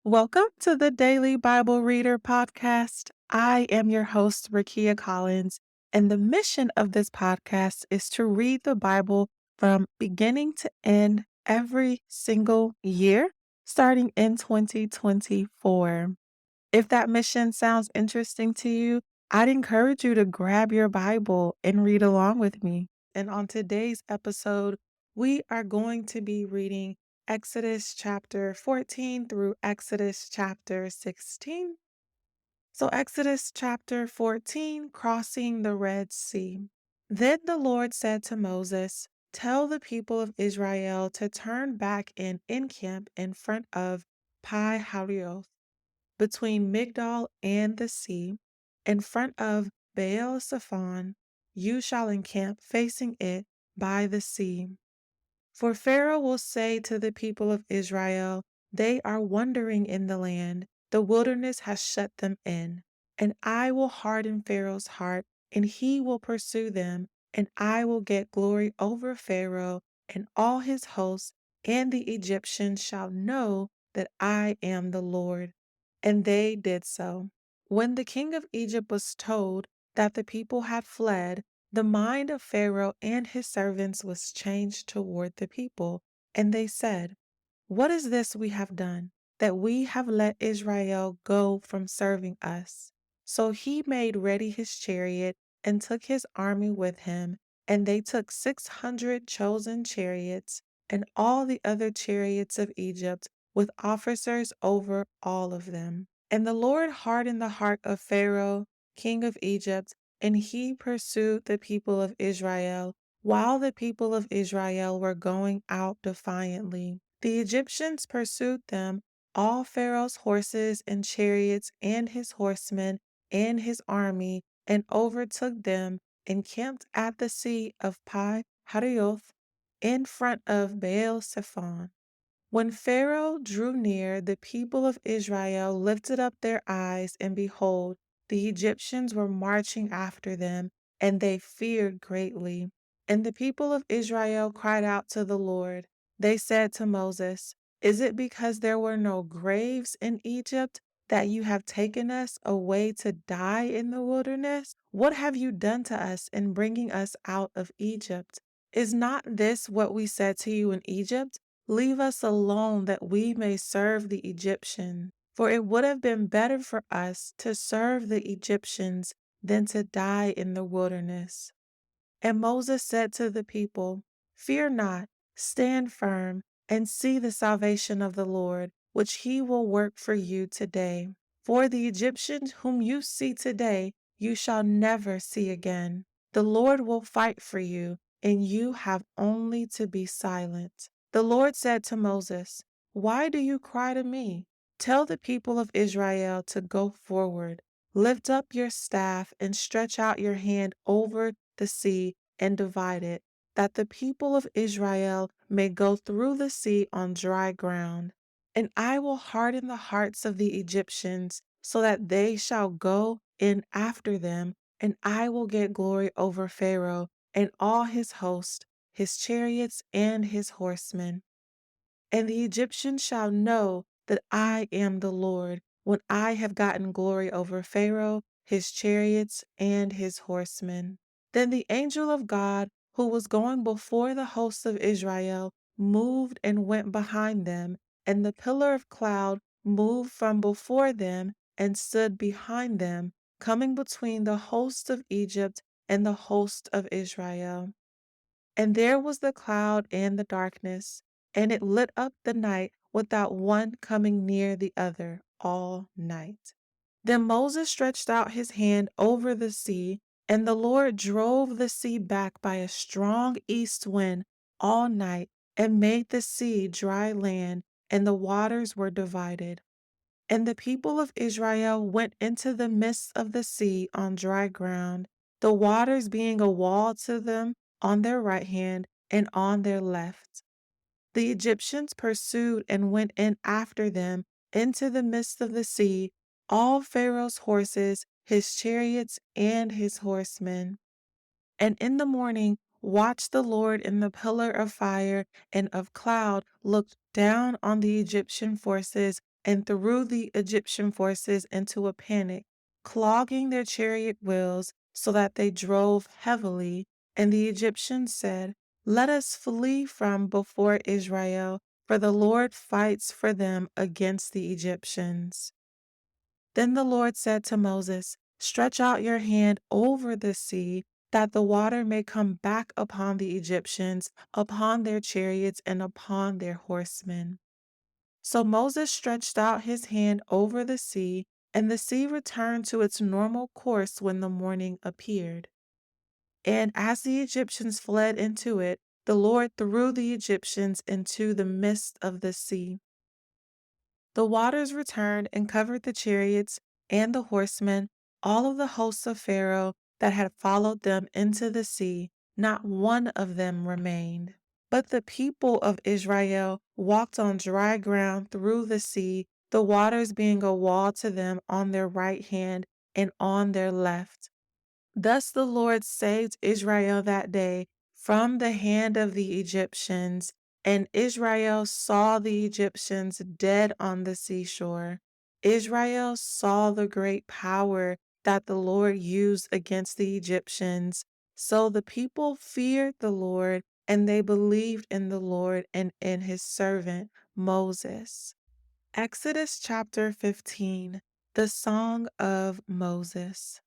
Welcome to the Daily Bible Reader Podcast. I am your host, Rakia Collins, and the mission of this podcast is to read the Bible from beginning to end every single year, starting in 2024. If that mission sounds interesting to you, I'd encourage you to grab your Bible and read along with me. And on today's episode, we are going to be reading Exodus chapter 14 through Exodus chapter 16. So, Exodus chapter 14, crossing the Red Sea. Then the Lord said to Moses, "Tell the people of Israel to turn back and encamp in front of Pi Hahiroth between Migdol and the sea, in front of Baal Zephon. You shall encamp facing it by the sea. For Pharaoh will say to the people of Israel, they are wandering in the land. The wilderness has shut them in. And I will harden Pharaoh's heart, and he will pursue them, and I will get glory over Pharaoh and all his hosts, and the Egyptians shall know that I am the Lord." And they did so. When the king of Egypt was told that the people had fled, the mind of Pharaoh and his servants was changed toward the people, and they said, "What is this we have done, that we have let Israel go from serving us?" So he made ready his chariot and took his army with him, and they took 600 chosen chariots and all the other chariots of Egypt, with officers over all of them. And the Lord hardened the heart of Pharaoh, king of Egypt, and he pursued the people of Israel, while the people of Israel were going out defiantly. The Egyptians pursued them, all Pharaoh's horses and chariots, and his horsemen, and his army, and overtook them, and camped at the sea of Pi Hahiroth, in front of Baal Zephon. When Pharaoh drew near, the people of Israel lifted up their eyes, and behold, the Egyptians were marching after them, and they feared greatly. And the people of Israel cried out to the Lord. They said to Moses, "Is it because there were no graves in Egypt that you have taken us away to die in the wilderness? What have you done to us in bringing us out of Egypt? Is not this what we said to you in Egypt? Leave us alone that we may serve the Egyptians. For it would have been better for us to serve the Egyptians than to die in the wilderness." And Moses said to the people, "Fear not, stand firm, and see the salvation of the Lord, which he will work for you today. For the Egyptians whom you see today, you shall never see again. The Lord will fight for you, and you have only to be silent." The Lord said to Moses, "Why do you cry to me? Tell the people of Israel to go forward. Lift up your staff and stretch out your hand over the sea and divide it, that the people of Israel may go through the sea on dry ground. And I will harden the hearts of the Egyptians, so that they shall go in after them, and I will get glory over Pharaoh and all his host, his chariots and his horsemen. And the Egyptians shall know that I am the Lord, when I have gotten glory over Pharaoh, his chariots, and his horsemen." Then the angel of God, who was going before the hosts of Israel, moved and went behind them, and the pillar of cloud moved from before them and stood behind them, coming between the host of Egypt and the host of Israel. And there was the cloud and the darkness, and it lit up the night without one coming near the other all night. Then Moses stretched out his hand over the sea, and the Lord drove the sea back by a strong east wind all night, and made the sea dry land, and the waters were divided. And the people of Israel went into the midst of the sea on dry ground, the waters being a wall to them on their right hand and on their left. The Egyptians pursued and went in after them into the midst of the sea, all Pharaoh's horses, his chariots, and his horsemen. And in the morning watched the Lord in the pillar of fire and of cloud, looked down on the Egyptian forces and threw the Egyptian forces into a panic, clogging their chariot wheels so that they drove heavily. And the Egyptians said, "Let us flee from before Israel, for the Lord fights for them against the Egyptians." Then the Lord said to Moses, "Stretch out your hand over the sea, that the water may come back upon the Egyptians, upon their chariots, and upon their horsemen." So Moses stretched out his hand over the sea, and the sea returned to its normal course when the morning appeared. And as the Egyptians fled into it, the Lord threw the Egyptians into the midst of the sea. The waters returned and covered the chariots and the horsemen, all of the hosts of Pharaoh that had followed them into the sea. Not one of them remained. But the people of Israel walked on dry ground through the sea, the waters being a wall to them on their right hand and on their left. Thus the Lord saved Israel that day from the hand of the Egyptians, and Israel saw the Egyptians dead on the seashore. Israel saw the great power that the Lord used against the Egyptians. So the people feared the Lord, and they believed in the Lord and in his servant Moses. Exodus chapter 15, the Song of Moses.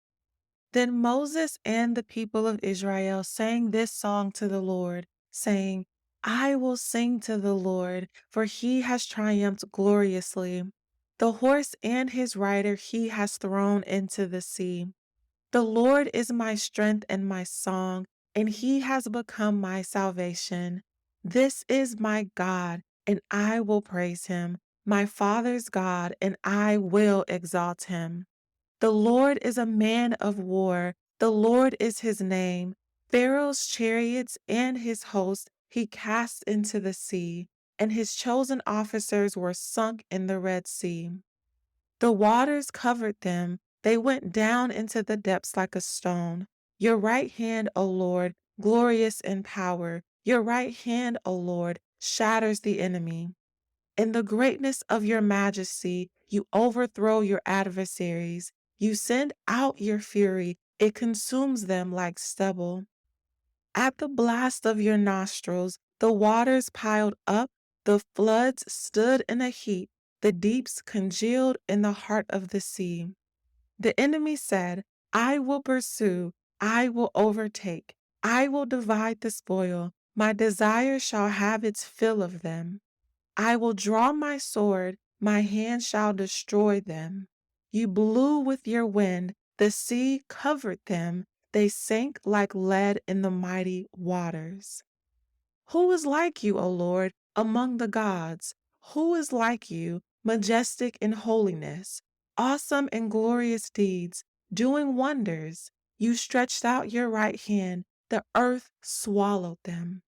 Then Moses and the people of Israel sang this song to the Lord, saying, "I will sing to the Lord, for he has triumphed gloriously. The horse and his rider he has thrown into the sea. The Lord is my strength and my song, and he has become my salvation. This is my God, and I will praise him, my father's God, and I will exalt him. The Lord is a man of war. The Lord is his name. Pharaoh's chariots and his host he cast into the sea, and his chosen officers were sunk in the Red Sea. The waters covered them. They went down into the depths like a stone. Your right hand, O Lord, glorious in power. Your right hand, O Lord, shatters the enemy. In the greatness of your majesty, you overthrow your adversaries. You send out your fury, it consumes them like stubble. At the blast of your nostrils, the waters piled up, the floods stood in a heap, the deeps congealed in the heart of the sea. The enemy said, "I will pursue, I will overtake, I will divide the spoil. My desire shall have its fill of them. I will draw my sword, my hand shall destroy them." You blew with your wind, the sea covered them, they sank like lead in the mighty waters. Who is like you, O Lord, among the gods? Who is like you, majestic in holiness, awesome in glorious deeds, doing wonders? You stretched out your right hand, the earth swallowed them.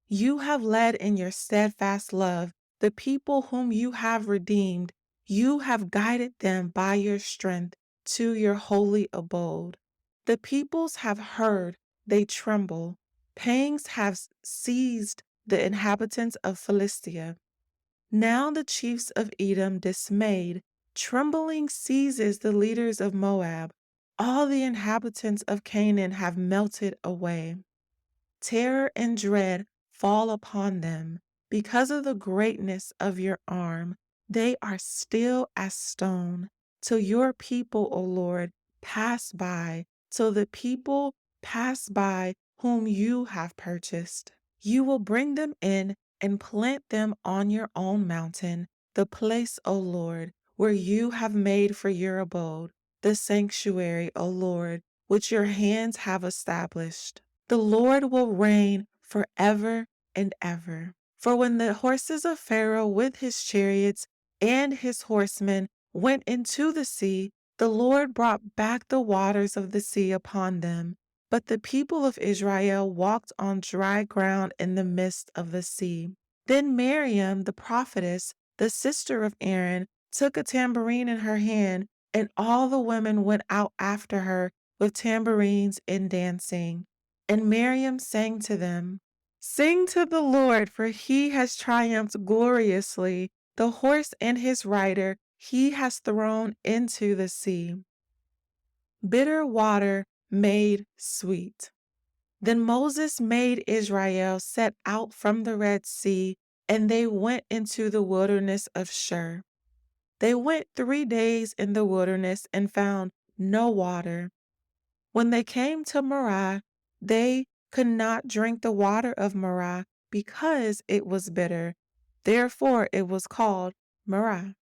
You have led in your steadfast love the people whom you have redeemed. You have guided them by your strength to your holy abode. The peoples have heard, they tremble. Pangs have seized the inhabitants of Philistia. Now the chiefs of Edom dismayed, trembling seizes the leaders of Moab. All the inhabitants of Canaan have melted away. Terror and dread fall upon them. Because of the greatness of your arm, they are still as stone. Till your people, O Lord, pass by, till the people pass by whom you have purchased. You will bring them in and plant them on your own mountain, the place, O Lord, where you have made for your abode, the sanctuary, O Lord, which your hands have established. The Lord will reign forever and ever. For when the horses of Pharaoh with his chariots and his horsemen went into the sea, the Lord brought back the waters of the sea upon them. But the people of Israel walked on dry ground in the midst of the sea. Then Miriam, the prophetess, the sister of Aaron, took a tambourine in her hand, and all the women went out after her with tambourines and dancing. And Miriam sang to them, "Sing to the Lord, for he has triumphed gloriously. The horse and his rider he has thrown into the sea. Bitter water made sweet. Then Moses made Israel set out from the Red Sea, and they went into the wilderness of Shur. They went 3 days in the wilderness and found no water. When they came to Marah, they could not drink the water of Marah because it was bitter. Therefore it was called Marah.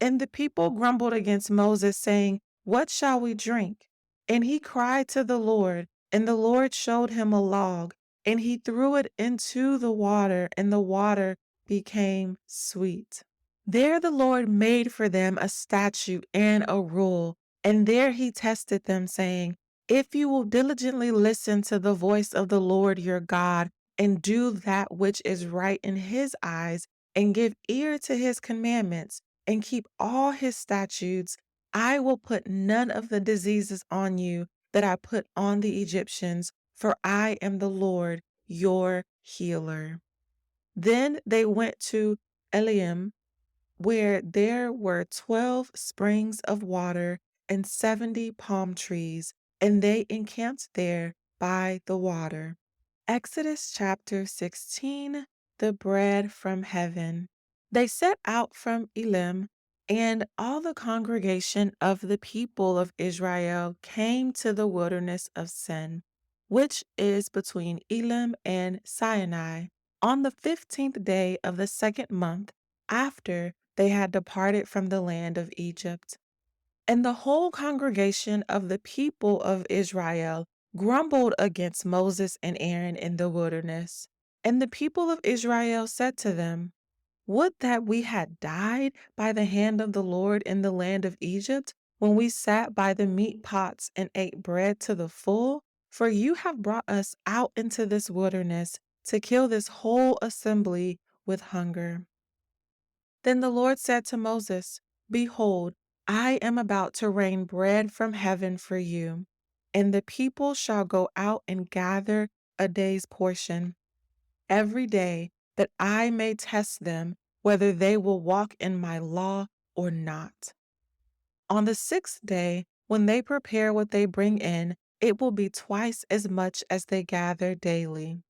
And the people grumbled against Moses, saying, "What shall we drink?" And he cried to the Lord, and the Lord showed him a log, and he threw it into the water, and the water became sweet. There the Lord made for them a statute and a rule, and there he tested them, saying, "If you will diligently listen to the voice of the Lord your God, and do that which is right in his eyes, and give ear to his commandments, and keep all his statutes, I will put none of the diseases on you that I put on the Egyptians, for I am the Lord your healer." Then they went to Elim, where there were 12 springs of water and 70 palm trees, and they encamped there by the water. Exodus chapter 16, the bread from heaven. They set out from Elim, and all the congregation of the people of Israel came to the wilderness of Sin, which is between Elim and Sinai, on the 15th day of the second month after they had departed from the land of Egypt. And the whole congregation of the people of Israel grumbled against Moses and Aaron in the wilderness. And the people of Israel said to them, "Would that we had died by the hand of the Lord in the land of Egypt, when we sat by the meat pots and ate bread to the full? For you have brought us out into this wilderness to kill this whole assembly with hunger." Then the Lord said to Moses, "Behold, I am about to rain bread from heaven for you, and the people shall go out and gather a day's portion every day, that I may test them whether they will walk in my law or not. On the 6th day, when they prepare what they bring in, it will be twice as much as they gather daily."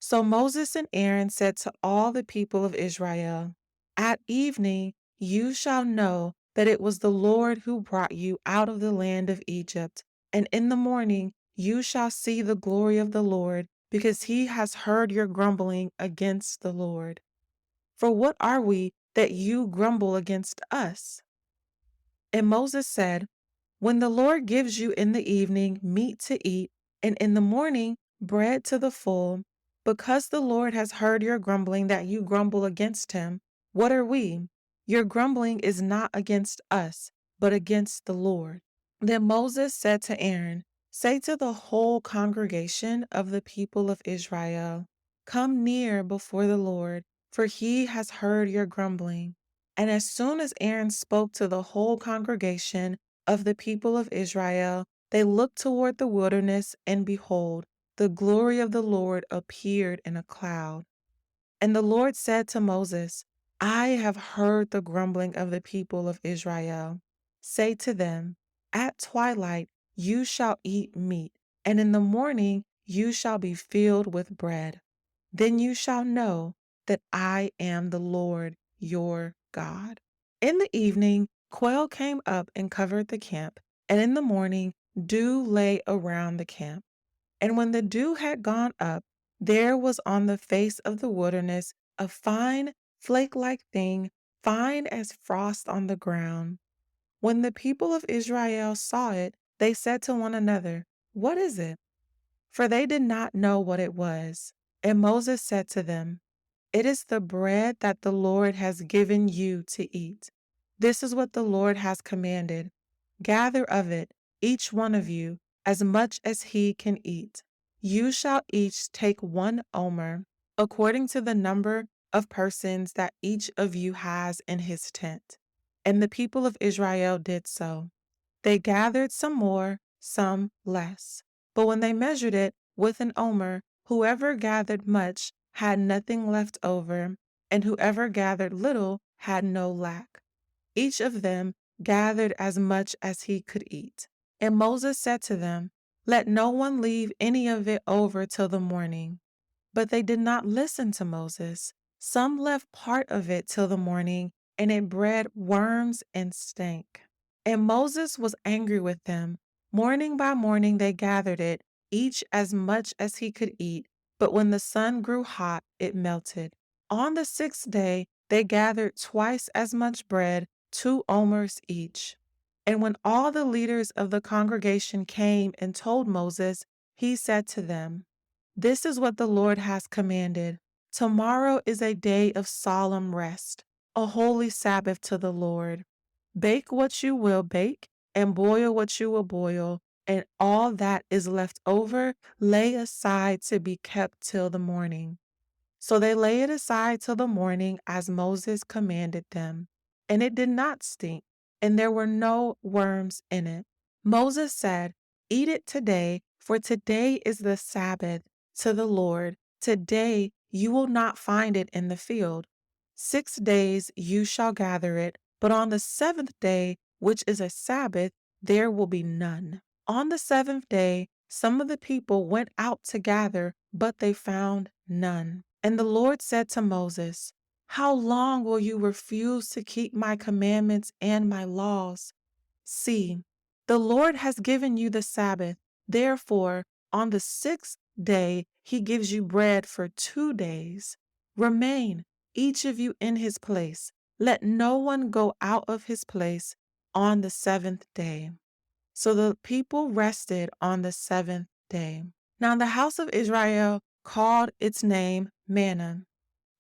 So Moses and Aaron said to all the people of Israel, "At evening you shall know that it was the Lord who brought you out of the land of Egypt, and in the morning you shall see the glory of the Lord, because he has heard your grumbling against the Lord. For what are we that you grumble against us?" And Moses said, "When the Lord gives you in the evening meat to eat, and in the morning bread to the full, because the Lord has heard your grumbling that you grumble against him, what are we? Your grumbling is not against us, but against the Lord." Then Moses said to Aaron, "Say to the whole congregation of the people of Israel, 'Come near before the Lord, for he has heard your grumbling.'" And as soon as Aaron spoke to the whole congregation of the people of Israel, they looked toward the wilderness, and behold, the glory of the Lord appeared in a cloud. And the Lord said to Moses, "I have heard the grumbling of the people of Israel. Say to them, at twilight you shall eat meat, and in the morning you shall be filled with bread. Then you shall know that I am the Lord your God." In the evening, quail came up and covered the camp, and in the morning dew lay around the camp. And when the dew had gone up, there was on the face of the wilderness a fine flake-like thing, fine as frost on the ground. When the people of Israel saw it, they said to one another, "What is it?" For they did not know what it was. And Moses said to them, "It is the bread that the Lord has given you to eat. This is what the Lord has commanded. Gather of it, each one of you, as much as he can eat. You shall each take 1 omer, according to the number of persons that each of you has in his tent." And the people of Israel did so. They gathered some more, some less. But when they measured it with 1 omer, whoever gathered much had nothing left over, and whoever gathered little had no lack. Each of them gathered as much as he could eat. And Moses said to them, "Let no one leave any of it over till the morning." But they did not listen to Moses. Some left part of it till the morning, and it bred worms and stank. And Moses was angry with them. Morning by morning they gathered it, each as much as he could eat. But when the sun grew hot, it melted. On the sixth day they gathered twice as much bread, 2 omers each. And when all the leaders of the congregation came and told Moses, he said to them, "This is what the Lord has commanded. Tomorrow is a day of solemn rest, a holy Sabbath to the Lord. Bake what you will bake, and boil what you will boil, and all that is left over lay aside to be kept till the morning." So they lay it aside till the morning as Moses commanded them. And it did not stink, and there were no worms in it. Moses said, "Eat it today, for today is the Sabbath to the Lord. Today you will not find it in the field. 6 days you shall gather it, but on the seventh day, which is a Sabbath, there will be none." On the seventh day, some of the people went out to gather, but they found none. And the Lord said to Moses, "How long will you refuse to keep my commandments and my laws? See, the Lord has given you the Sabbath. Therefore, on the sixth day, he gives you bread for 2 days. Remain, each of you in his place. Let no one go out of his place on the seventh day." So the people rested on the seventh day. Now the house of Israel called its name manna.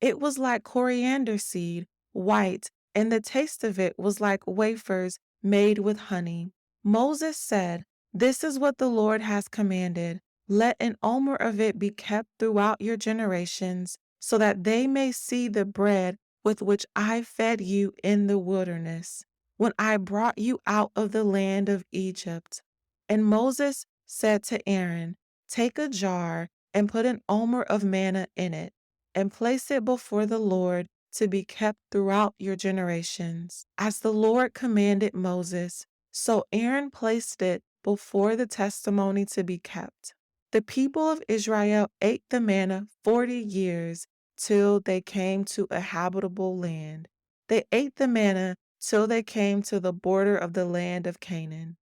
It was like coriander seed, white, and the taste of it was like wafers made with honey. Moses said, "This is what the Lord has commanded. Let an omer of it be kept throughout your generations, so that they may see the bread with which I fed you in the wilderness, when I brought you out of the land of Egypt." And Moses said to Aaron, "Take a jar and put an omer of manna in it, and place it before the Lord to be kept throughout your generations, as the Lord commanded Moses." So Aaron placed it before the testimony to be kept. The people of Israel ate the manna 40 years till they came to a habitable land. They ate the manna till they came to the border of the land of Canaan.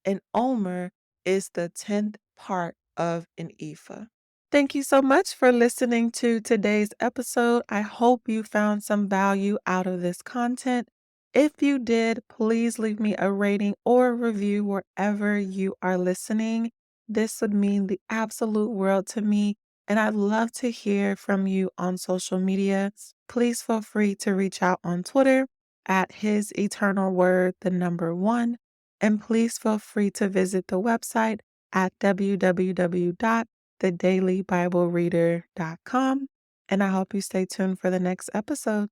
An omer is the 10th part of an ephah. Thank you so much for listening to today's episode. I hope you found some value out of this content. If you did, please leave me a rating or a review wherever you are listening. This would mean the absolute world to me, and I'd love to hear from you on social media. Please feel free to reach out on Twitter at His Eternal Word, the number 1, and please feel free to visit the website at www.thedailybiblereader.com. And I hope you stay tuned for the next episode.